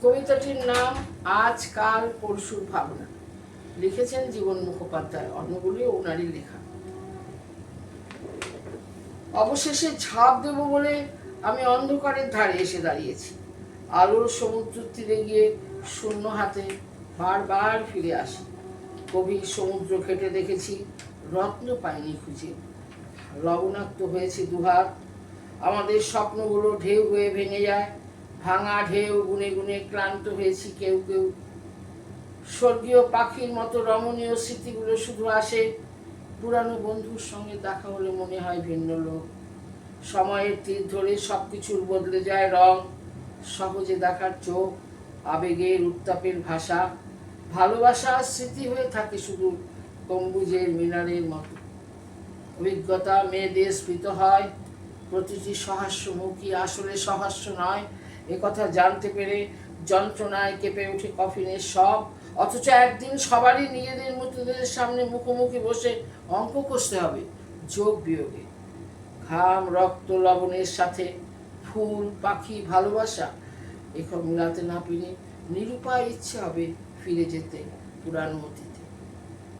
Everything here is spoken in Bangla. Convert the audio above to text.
কবিতাটির নাম আজ কাল পরশুর ভাবনা। লিখেছেন জীবন মুখোপাধ্যায়। অন্যগুলি ওনারই লেখা। অবশেষে ঝাঁপ দেব বলে আমি অন্ধকারের ধারে এসে দাঁড়িয়েছি। আলোর সমুদ্র তীরে গিয়ে শূন্য হাতে বারবার ফিরে আসি। গভীর সমুদ্র ঘেটে দেখেছি, রত্ন পাইনি খুঁজে। লবণাক্ত হয়েছে দুহাত। আমাদের স্বপ্নগুলো ঢেউ হয়ে ভেঙে যায়। ভাঙা ঢেউ গুনে গুনে ক্লান্ত হয়েছি কেউ কেউ। স্বর্গীয় পাখির মতো রমণীয় স্মৃতিগুলো শুধু আসে। পুরানো বন্ধুর সঙ্গে দেখা হলে মনে হয় ভিন্ন লোক। সময়ের তীর ধরে সবকিছুর বদলে যায় রং। সহজে দেখার চোখ, আবেগের উত্তাপের ভাষা। ভালোবাসা স্মৃতি হয়ে থাকে শুধু গম্বুজের মিনারের মতো। অভিজ্ঞতা মেয়েদের স্ফীত হয়। প্রতিটি সহাস্যমুখী আসলে সহাস্য নয়, একথা জানতে পেরে যন্ত্রণায় কেঁপে ওঠে কফিনের সব। অথচ একদিন সবারই নিজেদের মৃতদের সামনে মুখোমুখি বসে অঙ্ক কষতে হবে যোগ বিয়োগে। ঘাম, রক্ত, লবণের সাথে ফুল, পাখি, ভালোবাসা এখন মিলাতে না পেরে নিরুপায় ইচ্ছে হবে ফিরে যেতে পুরানো অতীতে।